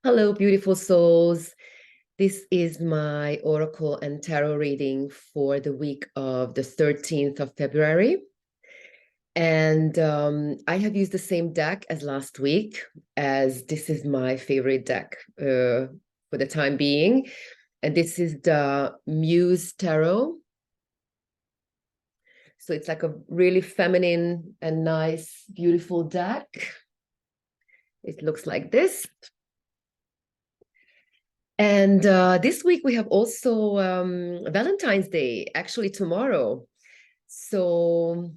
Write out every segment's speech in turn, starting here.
Hello, beautiful souls. This is my oracle and tarot reading for the week of the 13th of February. And I have used the same deck as last week, as this is my favorite deck for the time being. And this is the Muse Tarot. So it's like a really feminine and nice, beautiful deck. It looks like this. And this week we have also Valentine's Day, actually tomorrow. So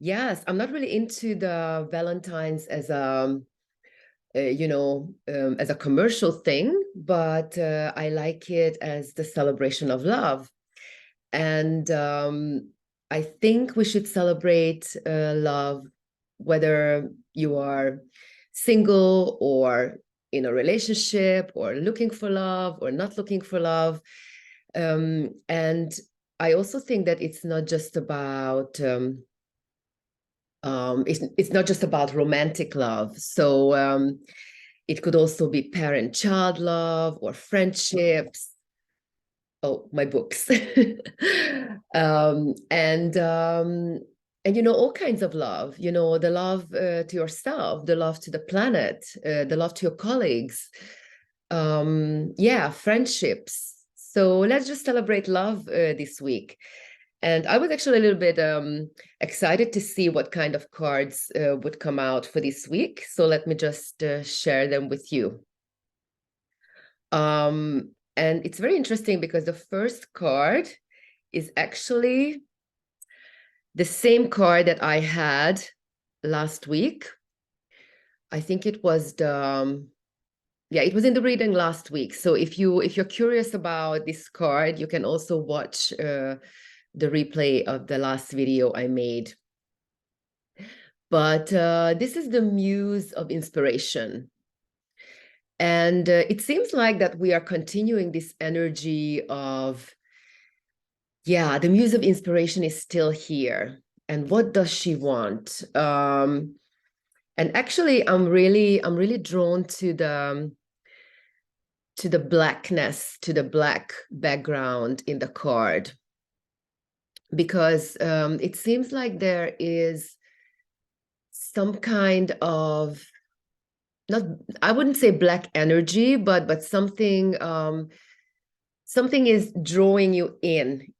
yes, I'm not really into the Valentine's as as a commercial thing, but I like it as the celebration of love. And I think we should celebrate love, whether you are single or in a relationship or looking for love or not looking for love. And I also think that it's not just about it's not just about romantic love. So it could also be parent-child love or friendships. Oh, my books. um, and um, and all kinds of love. The love to yourself, the love to the planet, the love to your colleagues. Yeah, friendships. So let's just celebrate love this week. And I was actually a little bit excited to see what kind of cards would come out for this week. So let me just share them with you. And it's very interesting because the first card is actually the same card that I had last week. I think it was it was in the reading last week. So if you're curious about this card, you can also watch the replay of the last video I made. But this is the Muse of Inspiration. And it seems like that we are continuing this energy of, the Muse of Inspiration is still here. And what does she want? And actually, I'm really drawn to the blackness, to the black background in the card, because it seems like there is some kind of, not, I wouldn't say black energy, but something something is drawing you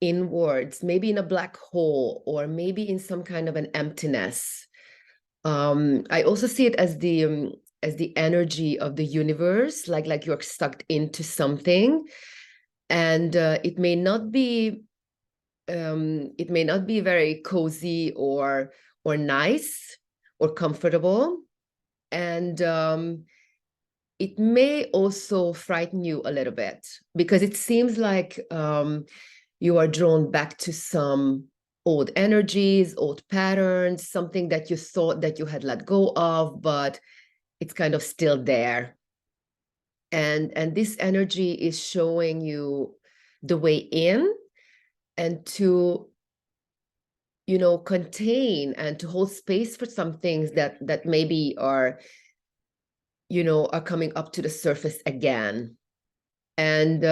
inwards, maybe in a black hole or maybe in some kind of an emptiness. I also see it as the energy of the universe, like you're sucked into something, and it may not be very cozy or nice or comfortable, and it may also frighten you a little bit because it seems like you are drawn back to some old energies, old patterns, something that you thought that you had let go of, but it's kind of still there. And this energy is showing you the way in, and to contain and to hold space for some things that maybe are coming up to the surface again. And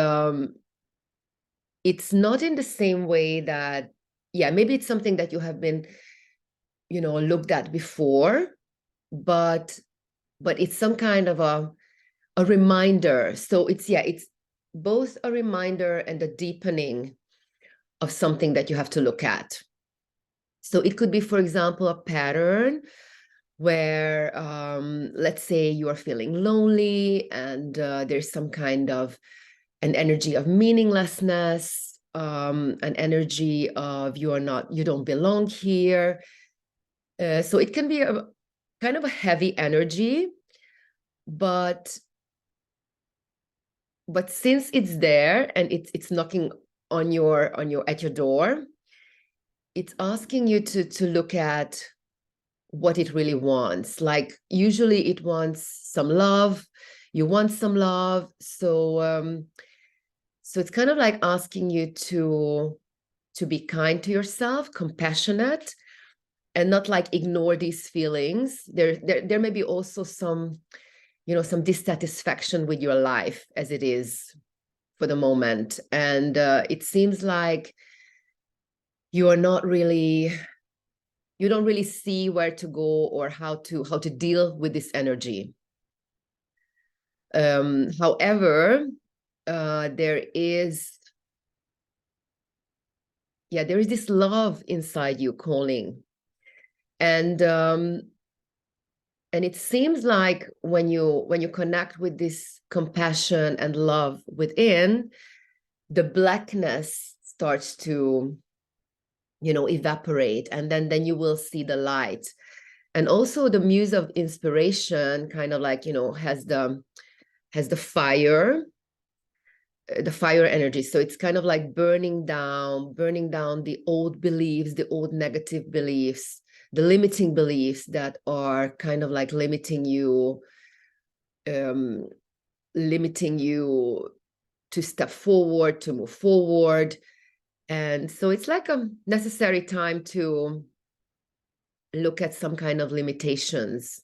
it's not in the same way that, maybe it's something that you have been looked at before, but it's some kind of a reminder. So it's both a reminder and a deepening of something that you have to look at. So it could be, for example, a pattern where let's say you are feeling lonely, and there's some kind of an energy of meaninglessness, an energy of you don't belong here. So it can be a kind of a heavy energy, but since it's there and it's knocking on your at your door, it's asking you to look at what it really wants. Like usually it wants some love. You want some love. So it's kind of like asking you to be kind to yourself, compassionate, and not like ignore these feelings. There may be also some some dissatisfaction with your life as it is for the moment. And it seems like you are not really, you don't really see where to go or how to deal with this energy. However, there is this love inside you calling. And it seems like when you connect with this compassion and love within, the blackness starts to evaporate, and then you will see the light. And also the muse of inspiration kind of like has the fire energy. So it's kind of like burning down the old beliefs, the old negative beliefs, the limiting beliefs that are kind of like limiting you to step forward, to move forward. And so it's like a necessary time to look at some kind of limitations.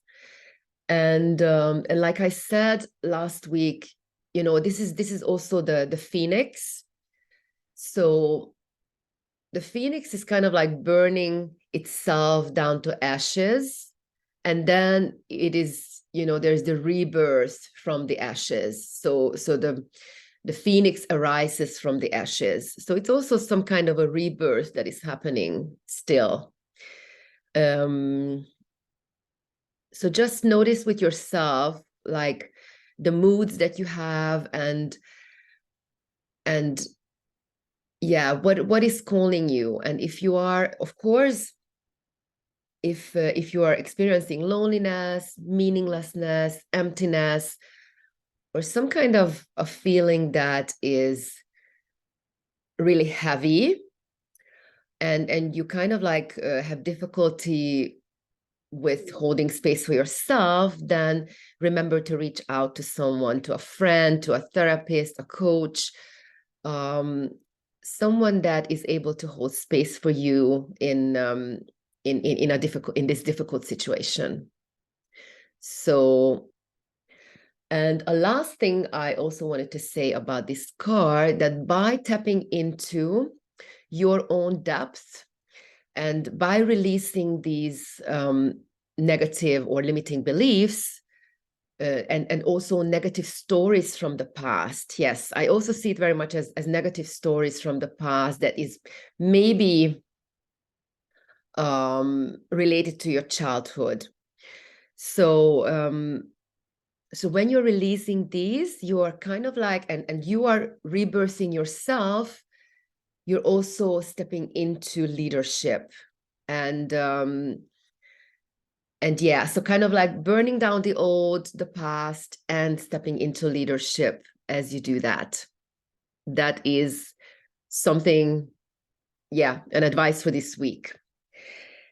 And like I said last week, this is also the phoenix. So the phoenix is kind of like burning itself down to ashes, and then it is, there's the rebirth from the ashes. So the phoenix arises from the ashes. So it's also some kind of a rebirth that is happening still. So just notice with yourself, like the moods that you have, and yeah, what is calling you. And if you are, of course, if you are experiencing loneliness, meaninglessness, emptiness, or some kind of a feeling that is really heavy, and you kind of like have difficulty with holding space for yourself, then remember to reach out to someone, to a friend, to a therapist, a coach, someone that is able to hold space for you in this difficult situation. So, and a last thing I also wanted to say about this card, that by tapping into your own depth and by releasing these negative or limiting beliefs, and also negative stories from the past. Yes, I also see it very much as negative stories from the past that is maybe related to your childhood. So so when you're releasing these, you are kind of like, and you are rebirthing yourself, you're also stepping into leadership. And yeah, so kind of like burning down the past, and stepping into leadership as you do that. That is something, an advice for this week.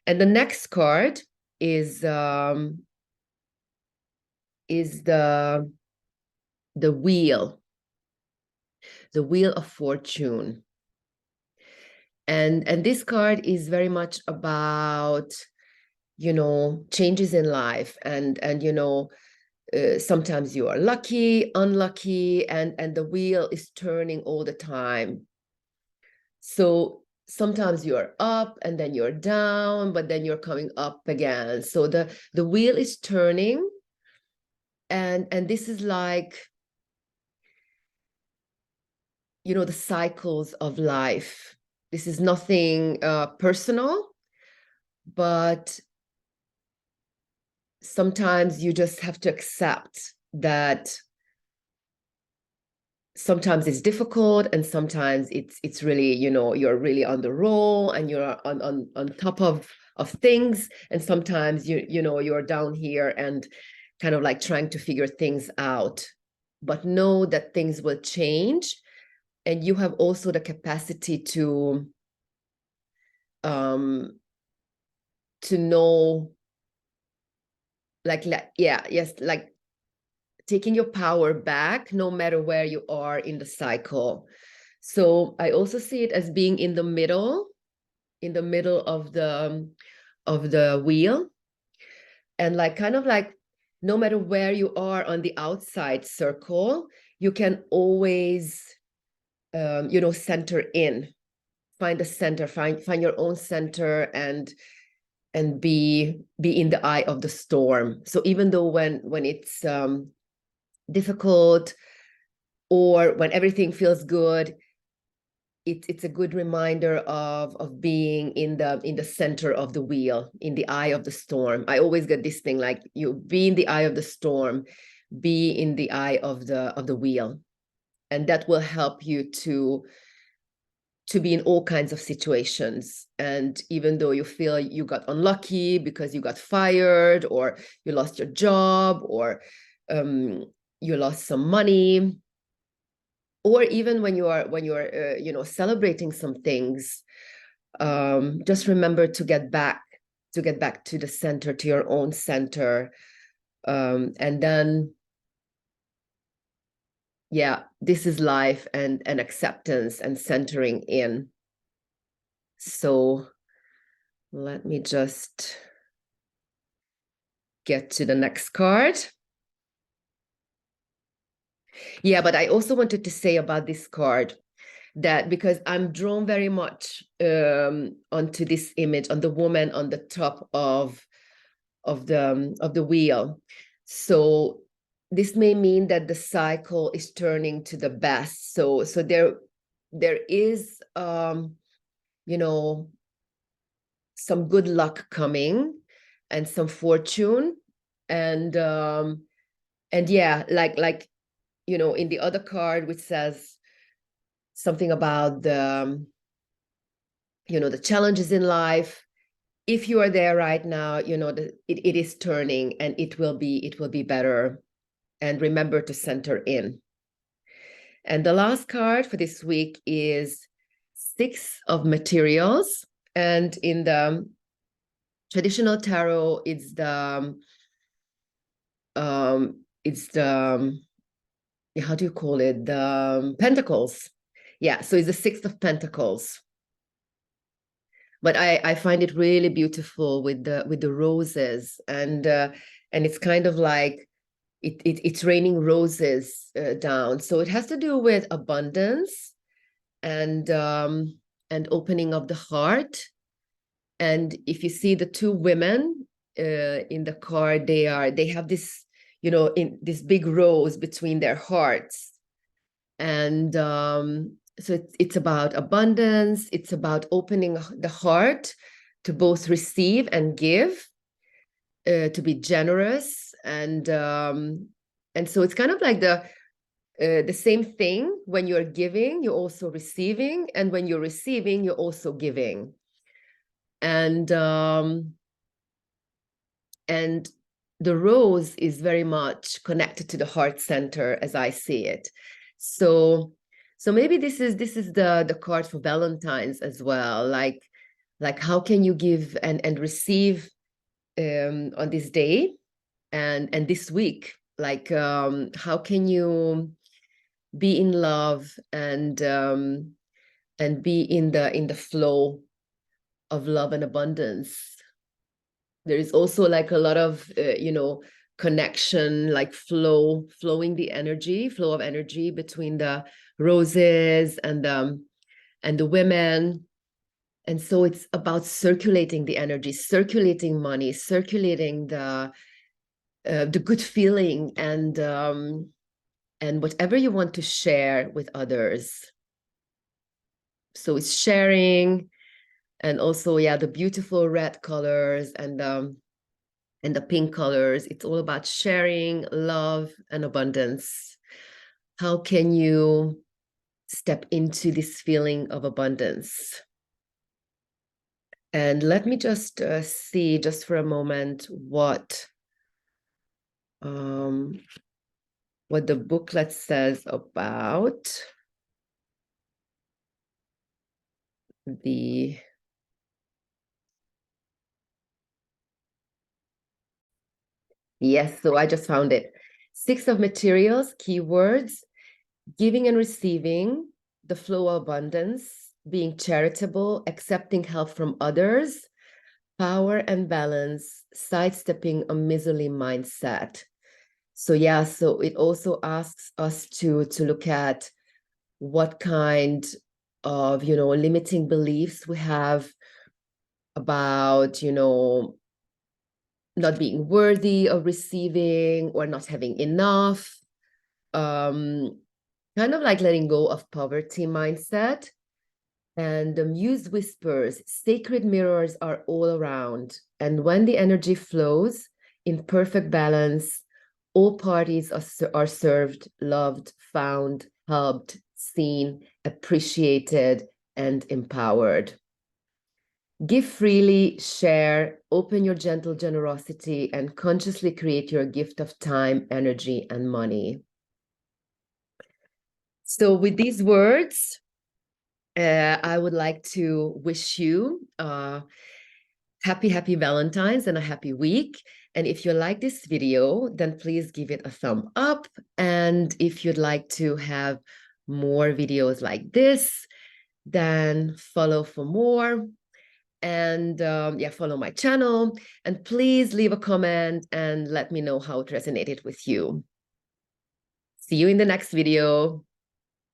And the next card is the wheel of fortune. And this card is very much about changes in life, and sometimes you are lucky, unlucky, and the wheel is turning all the time. So sometimes you're up and then you're down, but then you're coming up again. So the wheel is turning, and this is like the cycles of life. This is nothing personal, but sometimes you just have to accept that sometimes it's difficult, and sometimes it's really, you're really on the roll, and you're on top of things, and sometimes you're down here and kind of like trying to figure things out. But know that things will change, and you have also the capacity to know, like taking your power back no matter where you are in the cycle. So I also see it as being in the middle of the wheel, and like kind of like no matter where you are on the outside circle, you can always, center in, find a center, find your own center, and be in the eye of the storm. So even though when it's difficult, or when everything feels good, it's a good reminder of being in the center of the wheel, in the eye of the storm. I always get this thing, like, you be in the eye of the storm, be in the eye of the wheel, and that will help you to be in all kinds of situations. And even though you feel you got unlucky because you got fired, or you lost your job, or you lost some money, or even when you're celebrating some things, just remember to get back to the center, to your own center, and then, yeah, this is life, and acceptance and centering in. So let me just get to the next card. Yeah, but I also wanted to say about this card that, because I'm drawn very much onto this image, on the woman on the top of the wheel. So this may mean that the cycle is turning to the best. So there is some good luck coming, and some fortune, and yeah, like in the other card, which says something about the challenges in life. If you are there right now, it is turning, and it will be better. And remember to center in. And the last card for this week is Six of Materials. And in the traditional tarot, it's the how do you call it? The Pentacles. Yeah, so it's the Six of Pentacles. But I find it really beautiful with the roses, and it's kind of like it's raining roses down. So it has to do with abundance, and opening of the heart. And if you see the two women in the card, they have this, in this big rose between their hearts. And so it's about abundance. It's about opening the heart to both receive and give, to be generous. And so it's kind of like the same thing. When you're giving, you're also receiving, and when you're receiving, you're also giving. And the rose is very much connected to the heart center, as I see it. So maybe this is the card for Valentine's as well. Like how can you give and receive on this day and this week? Like how can you be in love and be in the flow of love and abundance? There is also like a lot of connection, like flowing the energy, flow of energy between the roses and the women. And so it's about circulating the energy, circulating money, circulating the good feeling, and whatever you want to share with others. So it's sharing. And also, yeah, the beautiful red colors and the pink colors. It's all about sharing, love, and abundance. How can you step into this feeling of abundance? And let me just see, just for a moment, what the booklet says about the Yes, so I just found it. Six of Materials, keywords: giving and receiving, the flow of abundance, being charitable, accepting help from others, power and balance, sidestepping a miserly mindset. So yeah, so it also asks us to look at what kind of, limiting beliefs we have about, not being worthy of receiving or not having enough. Kind of like letting go of poverty mindset. And the Muse whispers, sacred mirrors are all around. And when the energy flows in perfect balance, all parties are served, loved, found, helped, seen, appreciated, and empowered. Give freely, share, open your gentle generosity, and consciously create your gift of time, energy, and money. So, with these words, I would like to wish you happy Valentine's and a happy week. And if you like this video, then please give it a thumb up. And if you'd like to have more videos like this, then follow for more. And yeah, follow my channel. And please leave a comment and let me know how it resonated with you. See you in the next video.